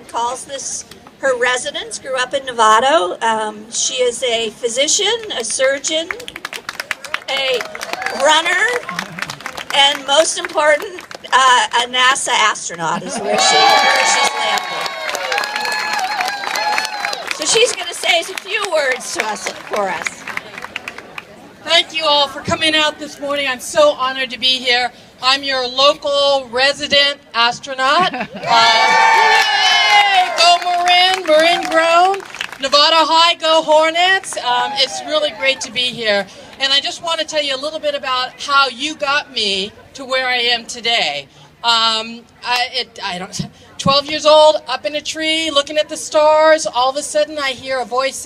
calls this her residence, grew up in Nevada. She is a physician, a surgeon, a runner, and most important, a NASA astronaut is where she's landed. So she's going to say a few words to us, for us. Thank you all for coming out this morning. I'm so honored to be here. I'm your local resident astronaut. Yay! Go Marin grown. Nevada High, go Hornets. It's really great to be here. And I just want to tell you a little bit about how you got me to where I am today. 12 years old, up in a tree, looking at the stars. All of a sudden, I hear a voice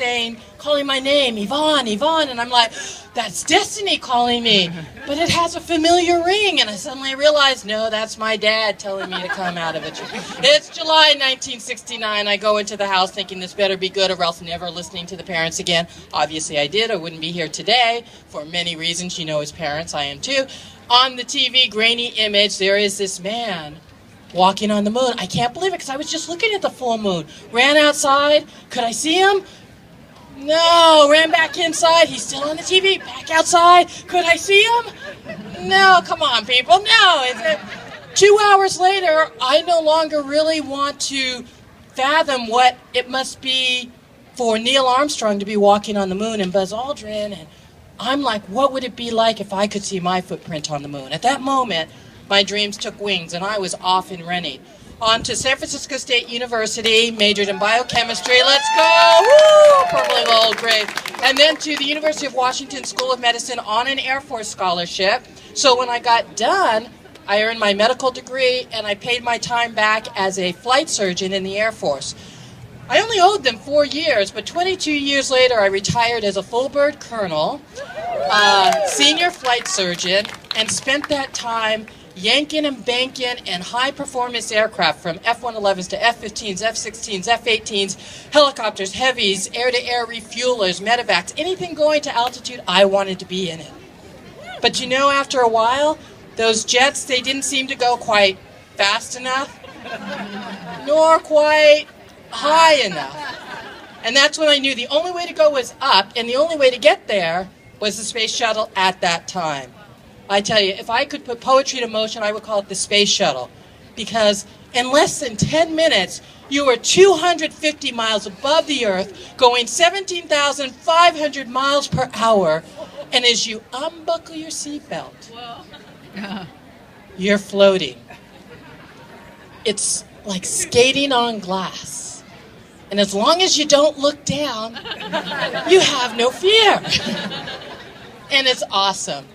calling my name, Yvonne, Yvonne. And I'm like, that's destiny calling me. But it has a familiar ring. And I suddenly realized, no, that's my dad telling me to come out of a tree. It's July 1969. I go into the house thinking this better be good or else never listening to the parents again. Obviously, I did. I wouldn't be here today for many reasons. You know, as parents, I am too. On the TV, grainy image, there is this man walking on the moon. I can't believe it because I was just looking at the full moon. Ran outside. Could I see him? No. Ran back inside. He's still on the TV. Back outside. Could I see him? No. Come on, people. No. 2 hours later, I no longer really want to fathom what it must be for Neil Armstrong to be walking on the moon and Buzz Aldrin. And I'm like, what would it be like if I could see my footprint on the moon? At that moment, my dreams took wings, and I was off and running. On to San Francisco State University, majored in biochemistry. Let's go! Woo! Purple and gold, great. And then to the University of Washington School of Medicine on an Air Force scholarship. So when I got done, I earned my medical degree, and I paid my time back as a flight surgeon in the Air Force. I only owed them 4 years, but 22 years later, I retired as a full-bird colonel, senior flight surgeon, and spent that time yanking and banking in high-performance aircraft from F-111s to F-15s, F-16s, F-18s, helicopters, heavies, air-to-air refuelers, medevacs, anything going to altitude, I wanted to be in it. But you know, after a while, those jets, they didn't seem to go quite fast enough, nor quite high enough. And that's when I knew the only way to go was up, and the only way to get there was the space shuttle at that time. I tell you, if I could put poetry to motion, I would call it the space shuttle. Because in less than 10 minutes, you were 250 miles above the Earth, going 17,500 miles per hour. And as you unbuckle your seatbelt, you're floating. It's like skating on glass. And as long as you don't look down, you have no fear. And it's awesome.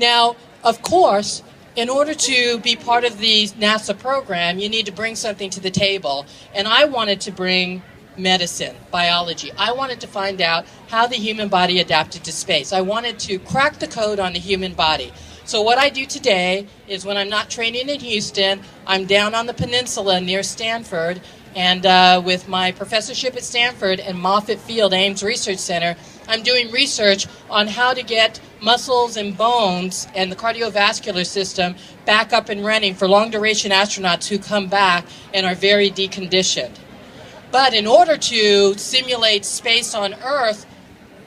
Now, of course, in order to be part of the NASA program, you need to bring something to the table. And I wanted to bring medicine, biology. I wanted to find out how the human body adapted to space. I wanted to crack the code on the human body. So what I do today is when I'm not training in Houston, I'm down on the peninsula near Stanford, and with my professorship at Stanford and Moffett Field Ames Research Center, I'm doing research on how to get muscles and bones and the cardiovascular system back up and running for long-duration astronauts who come back and are very deconditioned. But in order to simulate space on Earth,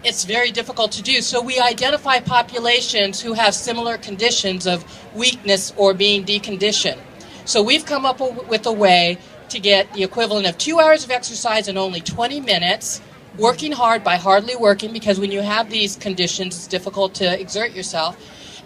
it's very difficult to do. So we identify populations who have similar conditions of weakness or being deconditioned. So we've come up with a way to get the equivalent of 2 hours of exercise in only 20 minutes, working hard by hardly working, because when you have these conditions, it's difficult to exert yourself.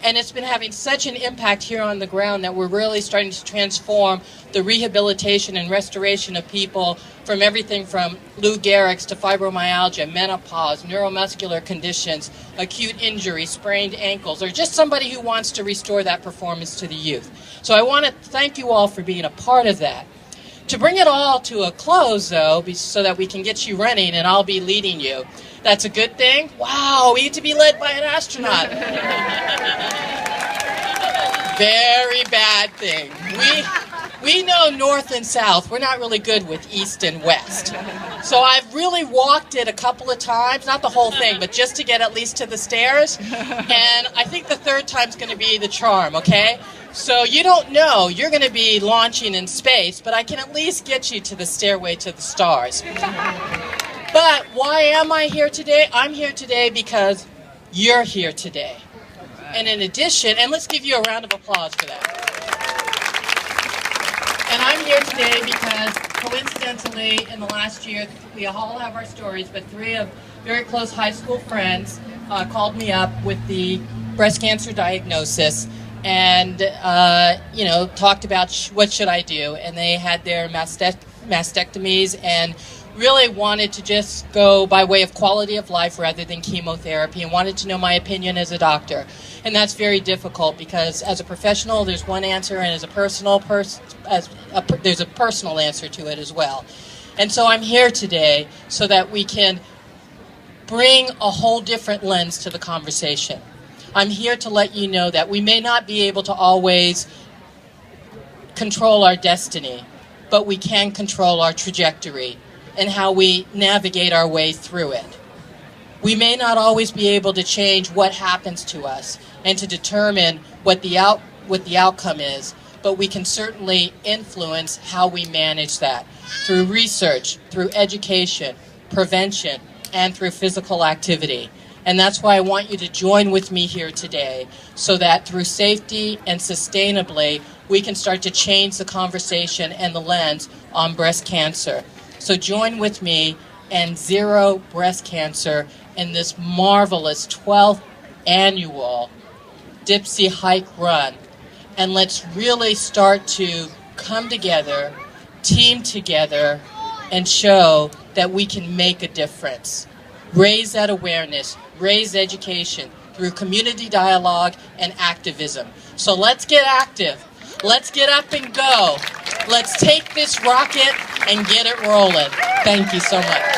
And it's been having such an impact here on the ground that we're really starting to transform the rehabilitation and restoration of people from everything from Lou Gehrig's to fibromyalgia, menopause, neuromuscular conditions, acute injury, sprained ankles, or just somebody who wants to restore that performance to the youth. So I want to thank you all for being a part of that. To bring it all to a close, though, so that we can get you running and I'll be leading you. That's a good thing? Wow, we get to be led by an astronaut. Very bad thing. We know north and south. We're not really good with east and west. So I've really walked it a couple of times, not the whole thing, but just to get at least to the stairs. And I think the third time's going to be the charm, okay? So you don't know you're going to be launching in space, but I can at least get you to the stairway to the stars. But why am I here today? I'm here today because you're here today. And in addition, and let's give you a round of applause for that. And I'm here today because, coincidentally, in the last year, we all have our stories, but 3 of very close high school friends called me up with the breast cancer diagnosis and, talked about what should I do. And they had their mastectomies and really wanted to just go by way of quality of life rather than chemotherapy, and wanted to know my opinion as a doctor. And that's very difficult because as a professional, there's one answer, and as a personal there's a personal answer to it as well. And so I'm here today so that we can bring a whole different lens to the conversation. I'm here to let you know that we may not be able to always control our destiny, but we can control our trajectory and how we navigate our way through it. We may not always be able to change what happens to us and to determine what the outcome is, but we can certainly influence how we manage that through research, through education, prevention, and through physical activity. And that's why I want you to join with me here today, so that through safety and sustainably, we can start to change the conversation and the lens on breast cancer. So join with me and zero breast cancer in this marvelous 12th annual Dipsea Hike run. And let's really start to come together, team together, and show that we can make a difference. Raise that awareness, raise education through community dialogue and activism. So let's get active. Let's get up and go. Let's take this rocket and get it rolling. Thank you so much.